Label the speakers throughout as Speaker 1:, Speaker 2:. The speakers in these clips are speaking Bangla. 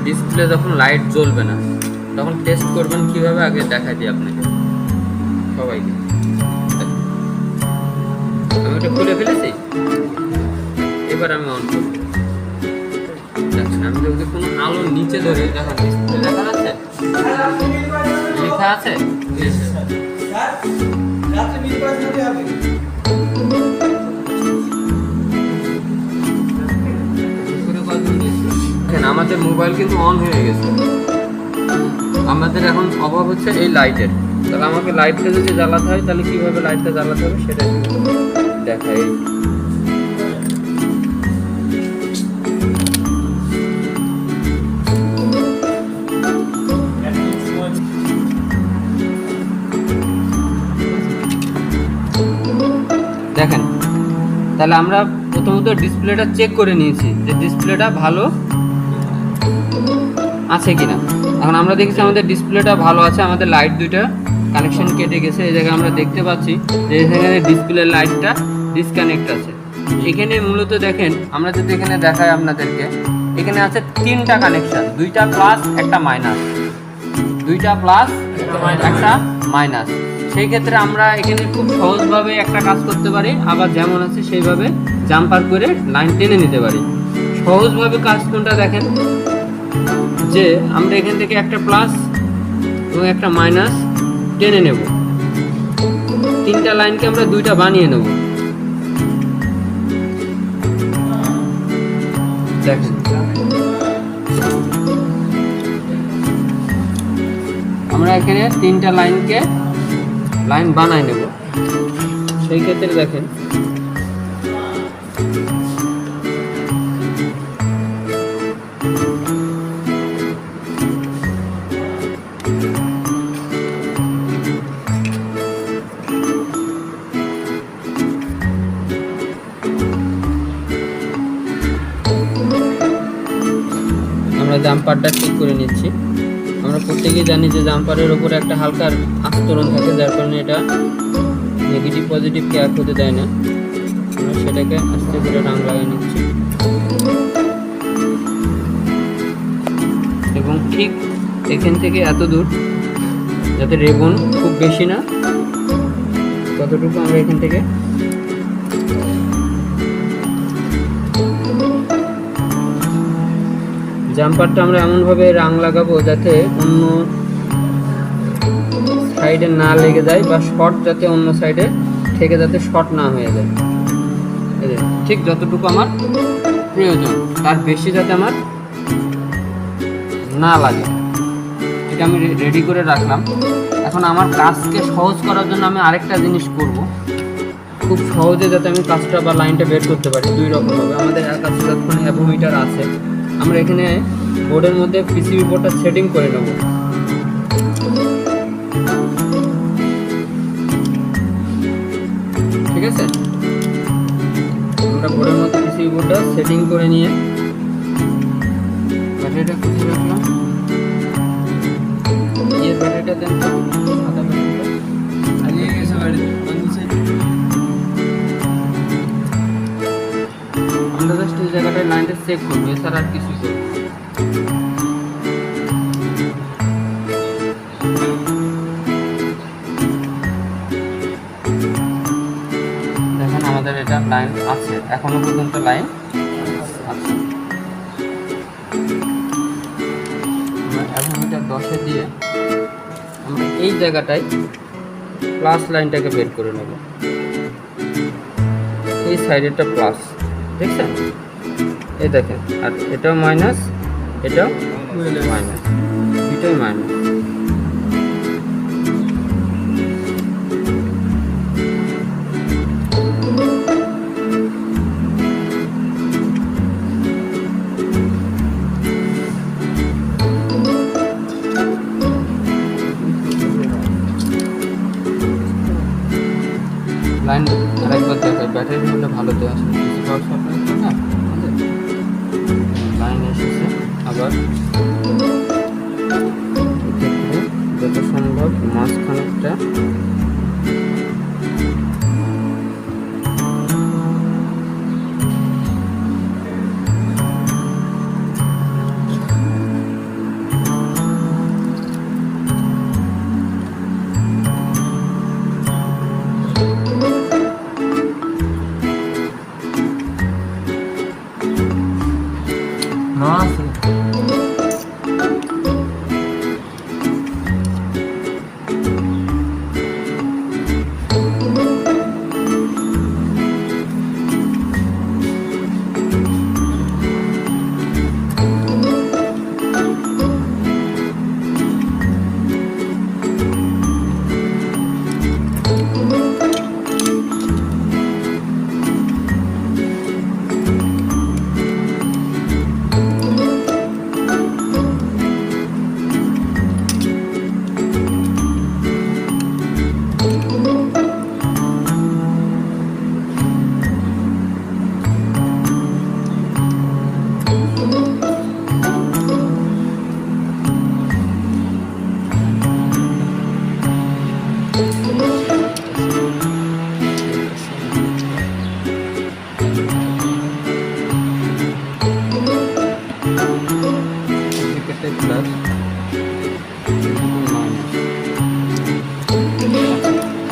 Speaker 1: ডিসপ্লে যখন লাইট জ্বলবে না তখন টেস্ট করবেন কিভাবে আগে দেখাই দিই আপনাকে সবাইকে। আমি ওটা খুলে ফেলেছি, এবার আমি অন করব। দেখছেন আমি যদি কোনো আলো নিচে ধরে দেখেন ডিসপ্লে দেখা যাচ্ছে, লেখা আছে আমাদের মোবাইল কিন্তু অন হয়ে গেছে। আমাদের এখন অভাব হচ্ছে এই লাইটের, তাহলে আমাকে লাইটটা যদি জ্বালাতে হয় তাহলে কিভাবে লাইটটা জ্বালাতে হবে সেটা দেখাই। দেখেন তাহলে আমরা প্রথমত ডিসপ্লেটা চেক করে নিয়েছি যে ডিসপ্লেটা ভালো আছে কিনা। এখন আমরা দেখছি আমাদের ডিসপ্লেটা ভালো আছে, আমাদের লাইট দুইটা কানেকশন কেটে গেছে। এই জায়গায় আমরা দেখতে পাচ্ছি যে এখানে ডিসপ্লে লাইটটা ডিসকানেক্ট আছে। এখানে মূলত দেখেন আমরা যদি এখানে দেখাই আপনাদেরকে, এখানে আছে তিনটা কানেকশন, দুইটা প্লাস একটা মাইনাস, দুইটা প্লাস একটা মাইনাস। সেই ক্ষেত্রে আমরা এখানে খুব সহজভাবে একটা কাজ করতে পারি, আবার যেমন আছে সেইভাবে জাম্পার করে লাইন টেনে নিতে পারি। সহজভাবে কাজ কোনটা দেখেন, যে আমরা এখান থেকে একটা প্লাস এবং একটা মাইনাস টেনে নেব, তিনটা লাইনকে আমরা দুইটা বানিয়ে নেব। দেখেন আমরা এখানে তিনটা লাইনকে লাইন বানাই নেব। সেই ক্ষেত্রে দেখেন আমরা জাম্পারটা ঠিক করে নিচ্ছি। আমরা প্রত্যেকেই জানি যে জাম্পারের উপরে একটা হালকা আস্তরণ থাকে, যার কারণে এটা নেগেটিভ পজিটিভকে এক হতে দেয় না। আমরা সেটাকে আস্তে করে রং লাগিয়ে নিচ্ছি এবং ঠিক এখান থেকে এত দূর যাতে রেবন খুব বেশি না ততটুকু আমরা এখান থেকে জাম্পারটা আমরা এমনভাবে রং লাগাবো যাতে অন্য সাইডে না লেগে যায়, বা শর্ট যাতে অন্য সাইডে থেকে যাতে শর্ট না হয়ে যায়। ঠিক যতটুকু আমার প্রয়োজন তার বেশি যাতে আমার না লাগে, এটা আমি রেডি করে রাখলাম। এখন আমার কাজকে সহজ করার জন্য আমি আরেকটা জিনিস করব, খুব সহজে যাতে আমি কাজটা বা লাইনটা বের করতে পারি। দুই রকমভাবে আমাদের কাছে যখন অ্যাভোমিটার আছে, আমরা এখানে বোর্ডের মধ্যে পিসিবি বোর্ডটা সেটিং করে নেব। ঠিক আছে, আমরা বোর্ডের মধ্যে পিসিবি বোর্ডটা সেটিং করে নিয়ে ব্যাটারিটা কোথায় রাখলাম, এই ব্যাটারিটা দেন তো, সাদা ব্যাটারিটা হারিয়ে গেছে বাড়িতে। আমরা জাস্ট এই জায়গাটায় লাইনটা চেক করবো, এছাড়া আর কিছু করবো। দেখেন আমাদের এটা লাইন আছে, এখনো পর্যন্ত লাইন আছে। এই জায়গাটায় প্লাস লাইনটাকে বের করে নেব। এই সাইডেরটা প্লাস, দেখছেন? এই দেখেন, আর এটাও মাইনাস, এটাও মাইনাস, দুটোই মাইনাস। লাইন আরেকবার দেখাই, ব্যাটারি হলে ভালো দেওয়া আসলে কিছু পাওয়ার সাপ্লাই তো না, লাইন এসেছে। আবার এক্ষেত্রে যত সম্ভব মাঝখানেরটা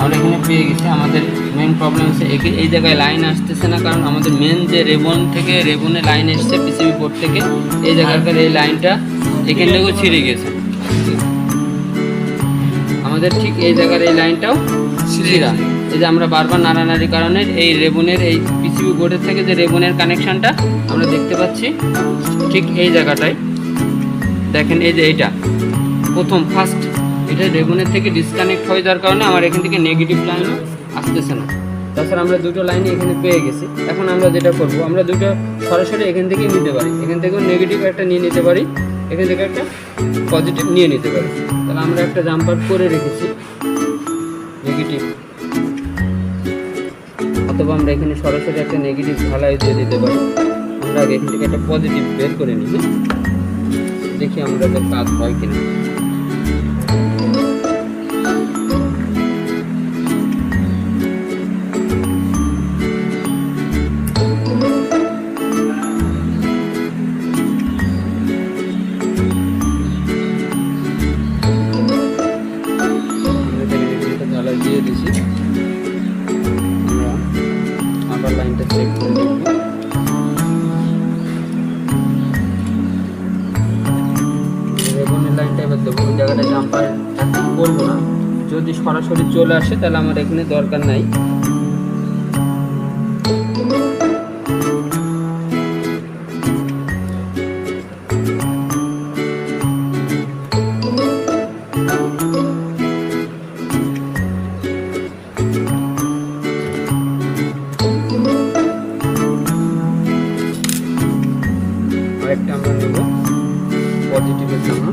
Speaker 1: আমরা এখানে পেয়ে গেছি। আমাদের মেন প্রবলেম হচ্ছে এই জায়গায় লাইন আসতেছে না, কারণ আমাদের মেন যে রেবন থেকে রেবনে লাইন এসছে পিসিবি বোর্ড থেকে, এই জায়গাকার এই লাইনটা এখান থেকেও ছিঁড়ে গেছে। আমাদের ঠিক এই জায়গার এই লাইনটাও ছিঁড়া। এই যে আমরা বারবার নাড়ানাড়ির কারণে এই রেবনের এই পিসিবি বোর্ডের থেকে যে রেবনের কানেকশানটা আমরা দেখতে পাচ্ছি ঠিক এই জায়গাটায়। দেখেন এই যে এইটা প্রথম ফার্স্ট, এটা রেবনের থেকে ডিসকানেক্ট হয়ে যাওয়ার কারণে আমার এখান থেকে নেগেটিভ লাইনও আসতেছে না। তাছাড়া আমরা দুটো লাইনই এখানে পেয়ে গেছি। এখন আমরা যেটা করব, আমরা দুটো সরাসরি এখান থেকেই নিতে পারি, এখান থেকেও নেগেটিভ একটা নিয়ে নিতে পারি, এখান থেকে একটা পজিটিভ নিয়ে নিতে পারি। তাহলে আমরা একটা জাম্পার করে রেখেছি নেগেটিভ, অথবা আমরা এখানে সরাসরি একটা নেগেটিভ ঢালাই দিয়ে দিতে পারি। আমরা আগে এখান থেকে একটা পজিটিভ বের করে নিই, দেখি আমাদের কাজ হয় কিনা। দিয়ে দিছি, আমরা আবার লাইনটা চেক করে দেখব। রেবনের লাইনটা এবার দেবো, ওই জায়গাটা জাম্পার করবো না। যদি সরাসরি চলে আসে তাহলে আমার এখানে দরকার নাই। আরেকটা আমরা নেব পজিটিভের জন্য।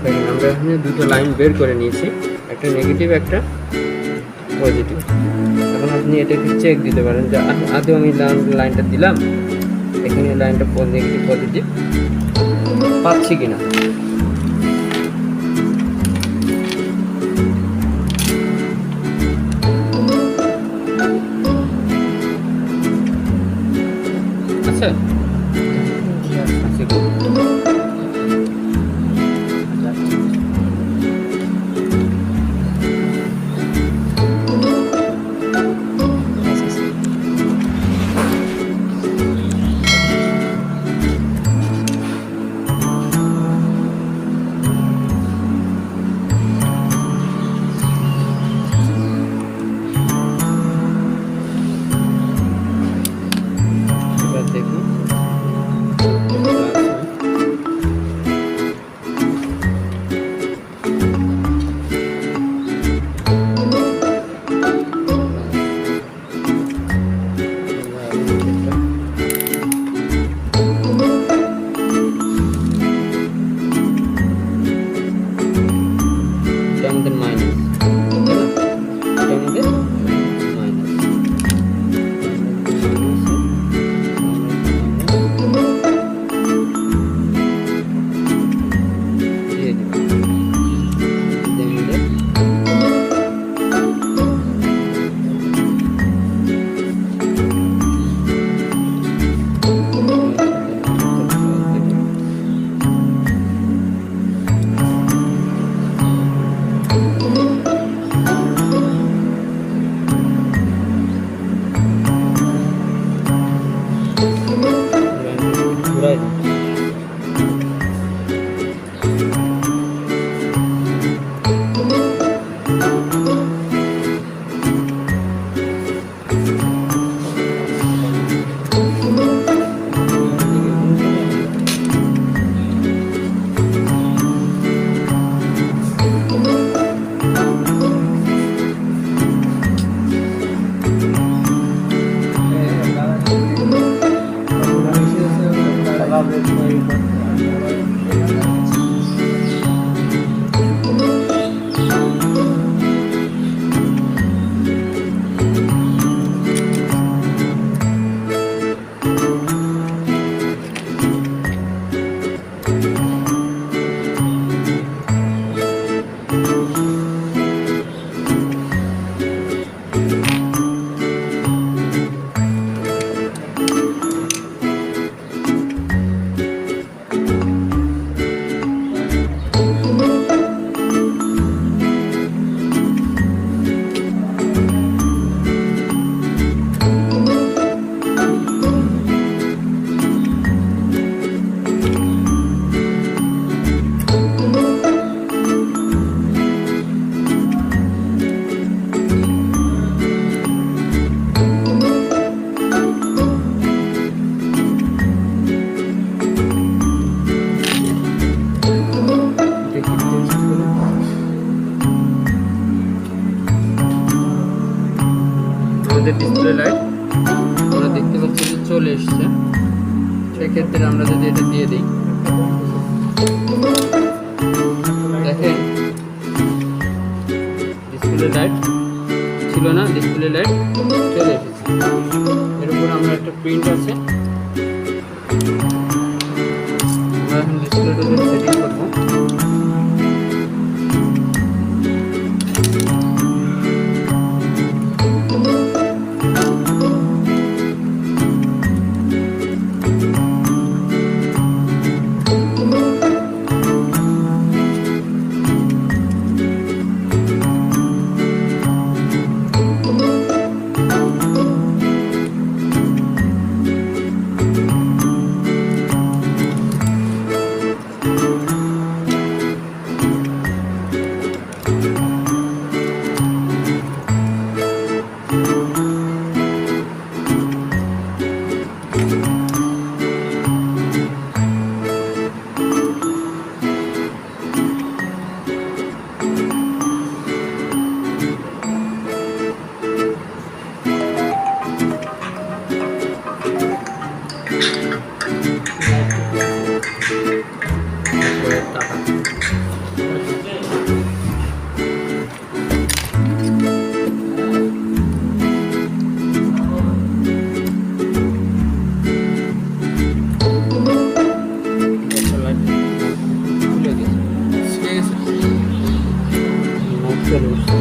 Speaker 1: দেখেন আমরা এখানে দুটো লাইন বের করে নিয়েছি, একটা নেগেটিভ একটা পজিটিভ। এখন আপনি এটাকে চেক দিতে পারেন যে আদৌ আমি লাইনটা দিলাম, এখানে লাইনটা নেগেটিভ পজিটিভ পাচ্ছি কিনা। আচ্ছা আমাদের মাইনাস, এটা আমাদের মাইনাস। দিয়ে দিব ঘুরাই দিই। আমাদের ডিসপ্লে লাইট আমরা দেখতে পাচ্ছি যে চলে এসছে। সেক্ষেত্রে আমরা যদি এটা দিয়ে দিই, দেখেন ডিসপ্লে লাইট ছিল না, ডিসপ্লে লাইট চলে এসেছে। এর উপর আমরা একটা প্রিন্ট আছে, আমরা এখন ডিসপ্লেটা সেটিং করবো। চলে এসছে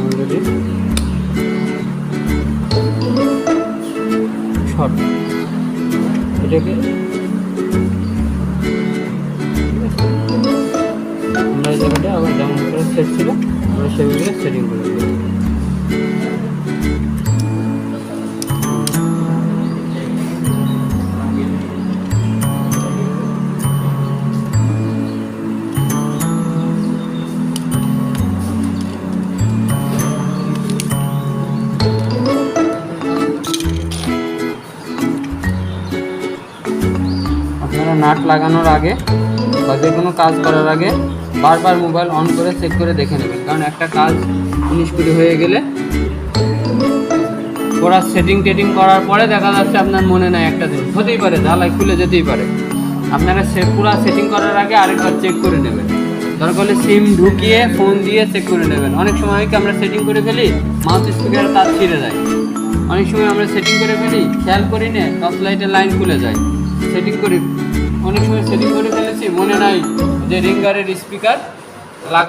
Speaker 1: অলরেডি শর্ট। এটাকে আমরা এই জায়গাটা আবার যেমন করে সেট ছিল আমরা সেগুলো সেটিং করে দেবো। আপনারা নাট লাগানোর আগে বা যে কোনো কাজ করার আগে বারবার মোবাইল অন করে চেক করে দেখে নেবেন, কারণ একটা কাজ 19-20 হয়ে গেলে ওরা সেটিং টেটিং করার পরে দেখা যাচ্ছে আপনার মনে নাই, একটা দিন হতেই পারে ঝালাই খুলে যেতেই পারে। আপনারা পুরো সেটিং করার আগে আরেকবার চেক করে নেবেন, দরকার হলে সিম ঢুকিয়ে ফোন দিয়ে চেক করে নেবেন। অনেক সময় কি আমরা সেটিং করে ফেলি মাউথ স্পিকারের তার ছিঁড়ে যায়, অনেক সময় আমরা সেটিং করে ফেলি খেয়াল করি না টর্চ লাইটের লাইন খুলে যায়, সেটিং করি অনেক সময় সেটিং করে ফেলেছি মনে নাই যে রিঙ্গারের স্পিকার